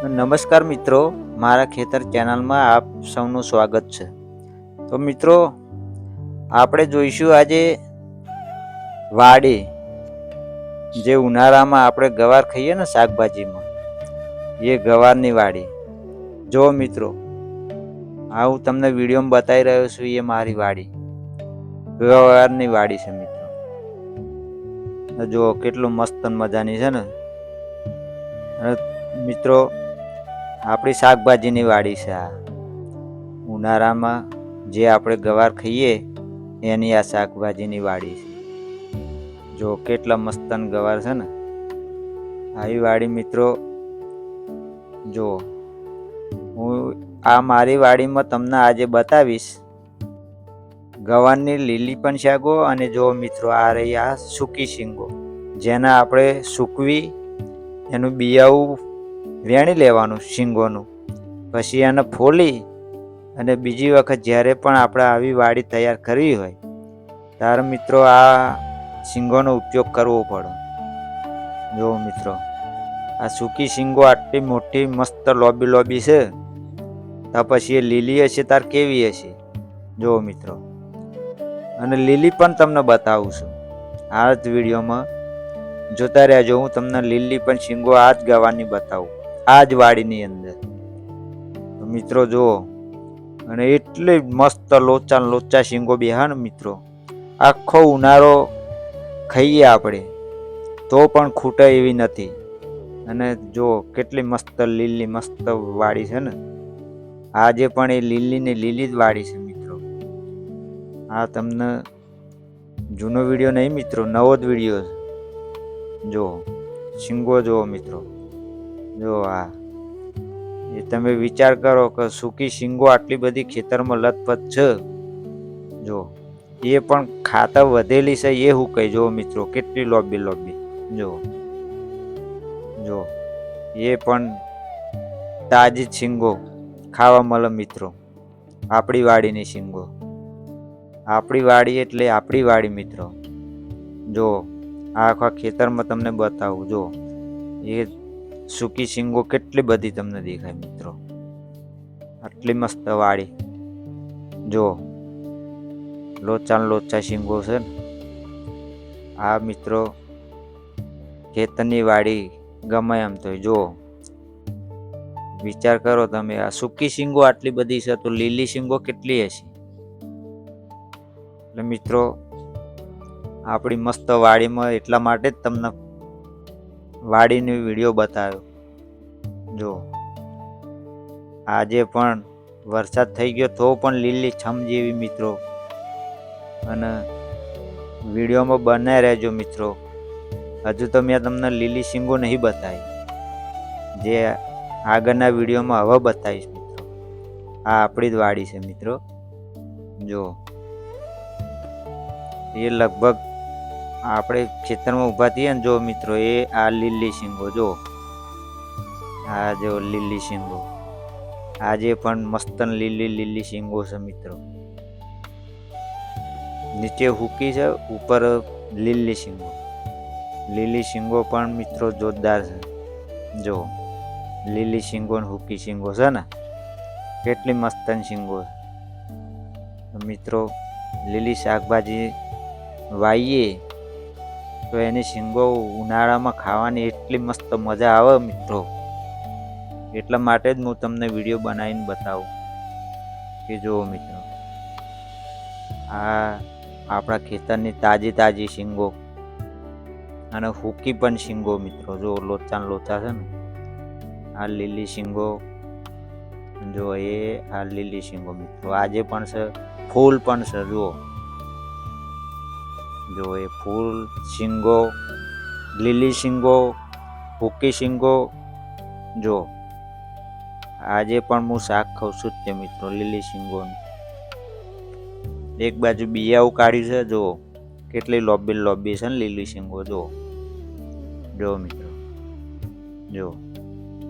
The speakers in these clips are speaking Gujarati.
નમસ્કાર મિત્રો, મારા ખેતર ચેનલમાં આપ સૌનું સ્વાગત છે. તો મિત્રો, આપણે જોઈશું આજે વાડી, જે ઉનાળામાં આપણે ગવાર ખાઈએ ને શાકભાજીમાં, એ ગવારની વાડી. જો મિત્રો, હું તમને વિડીયોમાં બતાવી રહ્યો છું, એ મારી વાડી, ગવારની વાડી છે મિત્રો. જો કેટલું મસ્ત મજાની છે ને. મિત્રો, આપણી શાકભાજીની વાડી છે આ. ઉનાળામાં જે આપણે ગવાર ખાઈએ એની આ શાકભાજીની વાડી છે. જો કેટલા મસ્તન ગવાર છે ને. આવી વાડી મિત્રો, જો હું આ મારી વાડીમાં તમને આજે બતાવીશ ગવારની લીલી પણ શાકો, અને જો મિત્રો આ રહી આ સૂકી શીંગો, જેને આપણે સૂકવી એનું બિયાવું વેણી લેવાનું શીંગોનું, પછી એને ફોલી અને બીજી વખત જ્યારે પણ આપણે આવી વાડી તૈયાર કરવી હોય ત્યારે મિત્રો આ શીંગોનો ઉપયોગ કરવો પડે. જો મિત્રો, આ સૂકી શીંગો આટલી મોટી મસ્ત લોબી લોબી છે, તો પછી એ લીલી હશે તાર કેવી હશે. જો મિત્રો, અને લીલી પણ તમને બતાવું છું આ જ વિડીયોમાં, જોતા રહેજો. હું તમને લીલી પણ શીંગો આ જ ગવાની બતાવું, આ જ વાડીની અંદર. મિત્રો જુઓ, અને એટલી મસ્ત લોચા શીંગો બેહા ને મિત્રો, આખો ઉનાળો ખાઈએ આપણે તો પણ ખૂટે એવી નથી. અને જો કેટલી મસ્ત લીલી મસ્ત વાડી છે ને. આજે પણ એ લીલી ને લીલી જ વાડી છે મિત્રો. આ તમને જૂનો વિડીયો નહીં મિત્રો, નવો જ વિડીયો છે. જો શીંગો જુઓ મિત્રો, જો આ એ તમે વિચાર કરો કે સૂકી શીંગો આટલી બધી ખેતરમાં લથપથ છે. જો એ પણ ખાતર વધેલી છે એ હું કહી. જો મિત્રો કેટલી લોબી લોબી, જો એ પણ તાજી શીંગો ખાવા મળે મિત્રો. આપણી વાડીની શીંગો, આપણી વાડી એટલે આપણી વાડી મિત્રો. જો આખા ખેતરમાં તમને બતાવું, જો એ સૂકી શીંગો કેટલી બધી તમને દેખાય મિત્રો. આટલી મસ્ત વાડી, જો લોચા શીંગો છે ને. આ મિત્રો ખેતરની વાડી ગમે એમ તો જો વિચાર કરો તમે, આ સૂકી શીંગો આટલી બધી છે તો લીલી શીંગો કેટલી હશે. એટલે મિત્રો, આપણી મસ્ત વાડીમાં એટલા માટે જ તમને વાડીનો વિડીયો બતાવ્યો. જો આજે પણ વરસાદ થઈ ગયો તો પણ લીલી છમ જેવી મિત્રો. અને વિડીયોમાં બનાવી રહેજો મિત્રો. હજુ તો મેં તમને લીલી શીંગો નહીં બતાવી, જે આગળના વિડીયોમાં હવે બતાવીશ મિત્રો. આ આપણી જ વાડી છે મિત્રો. જો એ લગભગ આપણે ખેતરમાં ઊભા થઈએ ને, જો મિત્રો એ આ લીલી શીંગો, જો આ જો લીલી શીંગો, આજે પણ મસ્ત લીલી શીંગો છે મિત્રો. નીચે હુકી છે, ઉપર લીલી શીંગો. લીલી શીંગો પણ મિત્રો જોરદાર છે. જો લીલી શીંગો ને હુકી શીંગો છે ને, કેટલી મસ્ત શીંગો છે મિત્રો. લીલી શાકભાજી વાઈએ તો એની શીંગો ઉનાળામાં ખાવાની એટલી મસ્ત મજા આવે મિત્રો. એટલા માટે જ હું તમને વિડીયો બનાવીને બતાવું કે જુઓ મિત્રો, આ આપણા ખેતરની તાજી શીંગો, અને હુકી પણ શીંગો મિત્રો. જો લોચા છે ને. આ લીલી શીંગો, જો એ આ લીલી શીંગો મિત્રો. આજે પણ છે, ફૂલ પણ છે. જો એ ફૂલ શીંગો, લીલી શીંગો, હુકી શીંગો. જો આજે પણ હું શાક ખાઉં છું તે મિત્રો, લીલી શીંગોનું. એક બાજુ બિયાવું કાઢ્યું છે. જો કેટલી લોબી છે ને લીલી શીંગો. જો મિત્રો, જો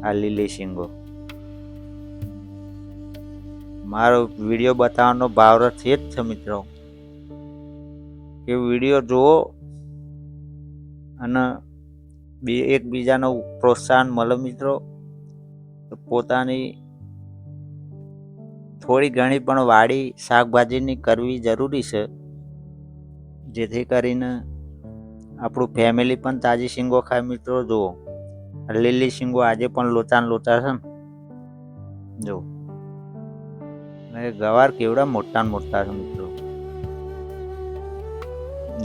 આ લીલી શીંગો. મારો વિડીયો બતાવવાનો ભાવરથ એ જ છે મિત્રો, કે વિડીયો જુઓ અને એકબીજાનો પ્રોત્સાહન મળે મિત્રો. તો તો પોતાની થોડી ઘણી પણ વાડી શાકભાજીની કરવી જરૂરી છે, જેથી કરીને આપણું ફેમિલી પણ તાજી શીંગો ખાય. મિત્રો જુઓ, લીલી શીંગો આજે પણ લોચા ને લોચા છે ને. જો ગવાર કેવડા મોટા ને મોટા છે મિત્રો.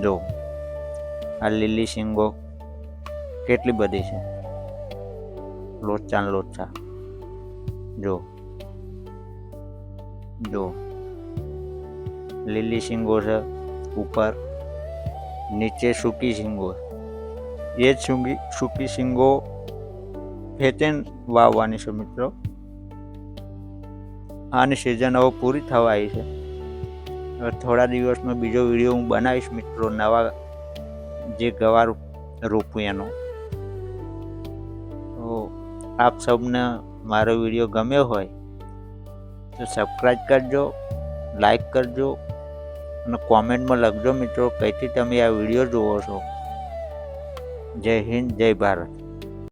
જો આ લીલી શીંગો કેટલી બધી છે, લોચા ને લોચા. જો જો લીલી શીંગો છે ઉપર, નીચે સૂકી શીંગો. એ જ સૂકી શીંગો ખેંચીને વાવવાની છે મિત્રો. આની સિઝન હવે પૂરી થવા આવી છે. હવે થોડા દિવસમાં બીજો વિડીયો હું બનાવીશ મિત્રો, નવા જે ગવાર રોપું એનો. તો આપ સૌને મારો વિડીયો ગમ્યો હોય તો સબસ્ક્રાઈબ કરજો, લાઈક કરજો અને કોમેન્ટમાં લખજો મિત્રો કઈથી તમે આ વિડીયો જુઓ છો. જય હિન્દ, જય ભારત.